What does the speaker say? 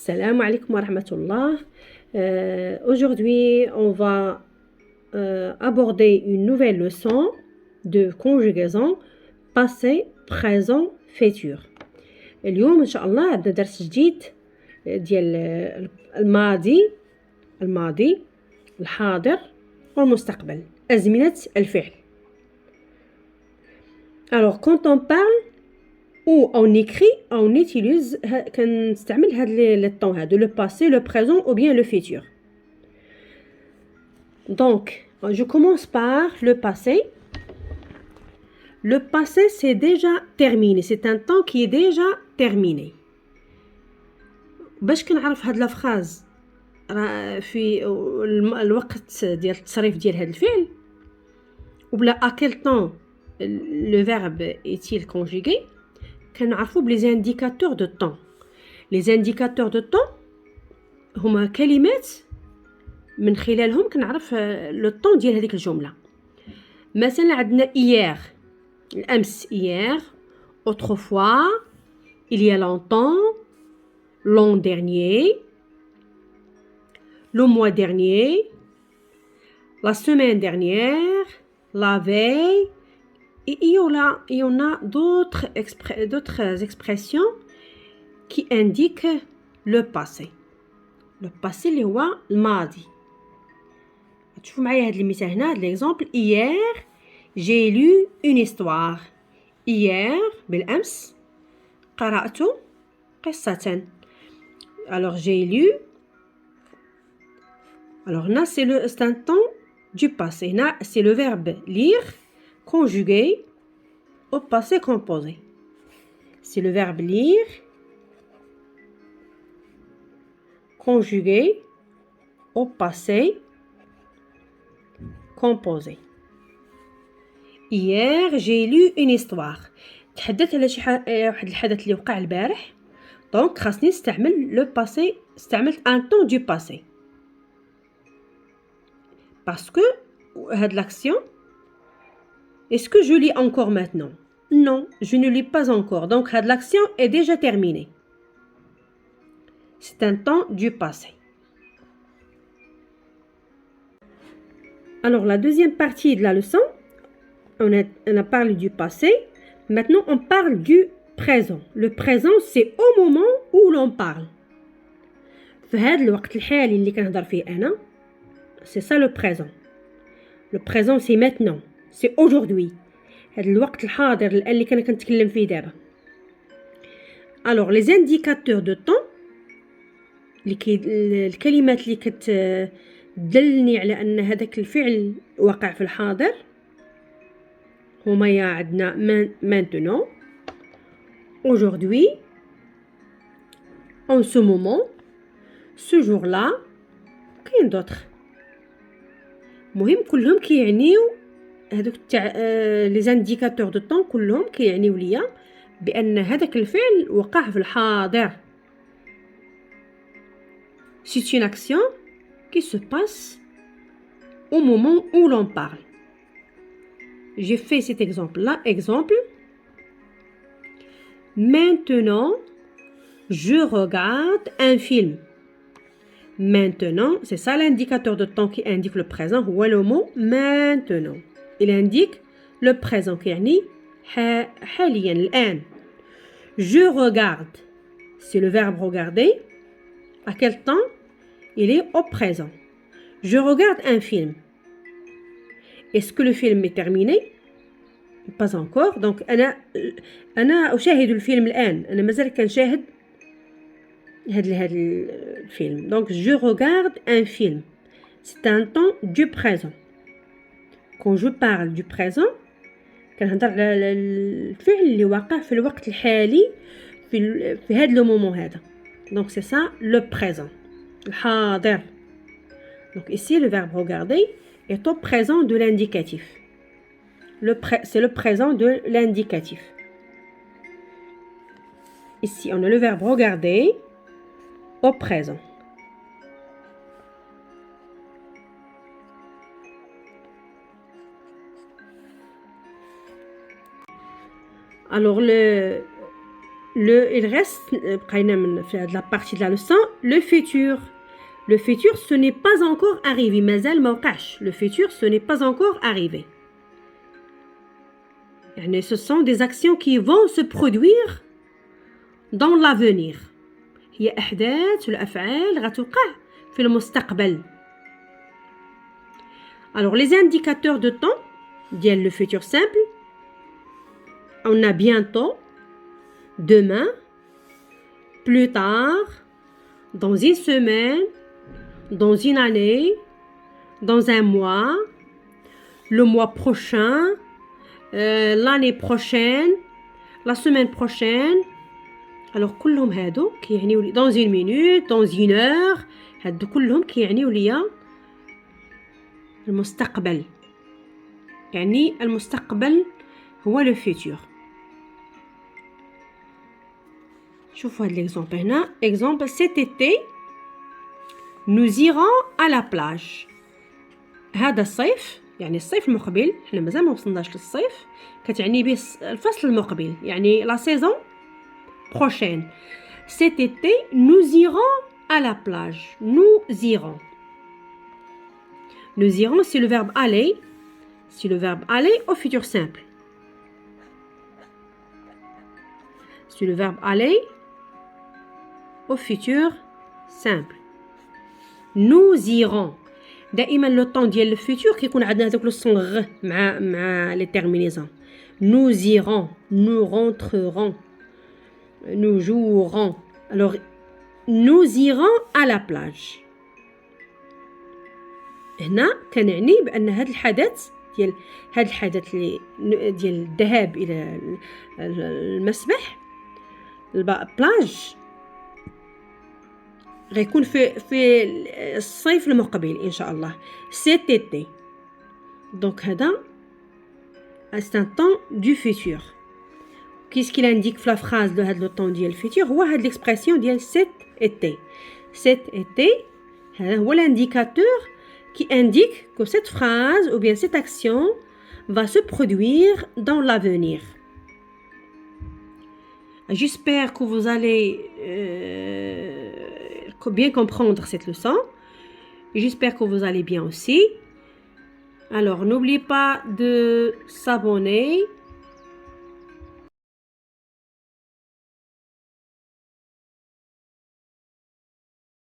Salam alaikum wa rahmatullah. Aujourd'hui, on va aborder une nouvelle leçon de conjugaison passé, présent, futur. اليوم إن شاء الله عندنا درس جديد ديال الماضي الحاضر والمستقبل أزمنة الفعل. Alors quand on parle ou on écrit, on utilise كنستعمل هاد لي طون هادو le passé, le présent ou bien le futur. Donc, je commence par le passé. Le passé, c'est déjà terminé. C'est un temps qui est déjà terminé. باش كنعرف هاد لا فراز في الوقت ديال التصريف ديال هاد الفعل وبلا à quel temps le verbe est-il conjugué كنعرفوا بلي indicateurs de temps. Les indicateurs de temps هما كلمات من خلالهم كنعرف لو طون ديال هذيك الجمله. مثلا عندنا hier الامس hier, autrefois, il y a longtemps, l'an dernier, le mois dernier, la semaine dernière, la veille, et il y en a d'autres expressions qui indiquent le passé. Le passé اللي هو الماضي. تشوفوا معايا هاد المثال هنا, هاد l'exemple. Hier, j'ai lu une histoire. Hier, بالأمس, قرأت قصة. Alors, j'ai lu. Alors, là, c'est un temps du passé. Là, c'est le verbe lire, conjugué au passé composé. C'est le verbe lire, conjugué au passé composé. Hier, j'ai lu une histoire. تحدثت على واحد الحدث اللي وقع البارح. دونك خاصني نستعمل لو باسي, استعملت ان طون دو باسي باسكو هاد لاكسيون. Est-ce que je lis encore maintenant? Non, je ne lis pas encore. Donc هاد l'action est déjà terminée. C'est un temps du passé. Alors la deuxième partie de la leçon, on a parlé du passé. Maintenant, on parle du présent. Le présent, c'est au moment où l'on parle. في هذا الوقت الحالي اللي كنهضر فيه أنا, c'est ça le présent. Le présent, c'est maintenant. C'est aujourd'hui. هذا الوقت الحاضر اللي كنتكلم فيه دابا. Alors, les indicateurs de temps, الكلمات اللي كتدلني على أن هذاك الفعل وقع في الحاضر, هما يا عندنا maintenant, aujourd'hui, en ce moment, ce jour-là, كاين d'autres. مهم كلهم كيعنيو هذوك تاع لي زانديكاتور دو طون, كلهم كيعنيو ليا بان هذاك الفعل وقع في الحاضر. C'est une action qui se passe au moment où l'on parle. J'ai fait cet exemple-là. Exemple. Maintenant, je regarde un film. Maintenant, c'est ça l'indicateur de temps qui indique le présent. Ou le mot maintenant. Il indique le présent qui est حاليا الآن. Je regarde. C'est le verbe regarder. À quel temps? Il est au présent. Je regarde un film. Est-ce que le film est terminé? Pas encore. Donc أنا أشاهد الفيلم الآن. أنا مازال كنشاهد هذا الفيلم. Donc je regarde un film. C'est un temps du présent. Quand je parle du présent, كنهضر على الفعل اللي واقع في الوقت الحالي في هذا لو مومون هذا. Donc c'est ça le présent. الحاضر. Donc ici le verbe regarder est au présent de l'indicatif. C'est le présent de l'indicatif. Ici on a le verbe regarder au présent. Alors il reste la partie de la leçon, le futur. Le futur, ce n'est pas encore arrivé. مازال ما وقعش. Le futur, ce n'est pas encore arrivé. يعني ce sont des actions qui vont se produire dans l'avenir. هي أحداث والأفعال غتوقع في المستقبل. Alors les indicateurs de temps ديال le futur simple, on a bientôt, demain, plus tard, dans une semaine, dans une année, dans un mois, le mois prochain, l'année prochaine, la semaine prochaine. Alors كلهم هادو كيعنيو لي dans une minute, dans une heure. هادو كلهم كيعنيو ليا المستقبل. يعني المستقبل هو le futur. شوفوا هاد l'exemple هنا. Exemple, cet été nous irons à la plage. هذا الصيف يعني الصيف المقبل، حنا مازال ما وصلناش للصيف، كتعني به الفصل المقبل يعني la saison prochaine. Cet été nous irons à la plage. Nous irons. Nous irons, c'est le verbe aller. C'est le verbe aller au futur simple. C'est le verbe aller au futur simple. Nous irons. دائما لو طون ديال الفيتور كيكون عندنا هذاك لو صون غ مع لي تيرمينيزون. Nous irons, nous rentrerons, nous jouerons. Alors nous irons à la plage. هنا كنعني بان هذا الحدث ديال ديال الذهاب الى المسبح البلاج غيكون في الصيف المقبل ان شاء الله. cet été. Donc هذا c'est un temps du futur. Qu'est-ce qu'il indique في la phrase de هذا le temps ديال الفيتور؟ هو هاد l'expression ديال cet été. cet été هذا هو l'indicateur qui indique que cette phrase ou bien cette action va se produire dans l'avenir. J'espère que vous allez bien comprendre cette leçon. J'espère que vous allez bien aussi. Alors, n'oubliez pas de s'abonner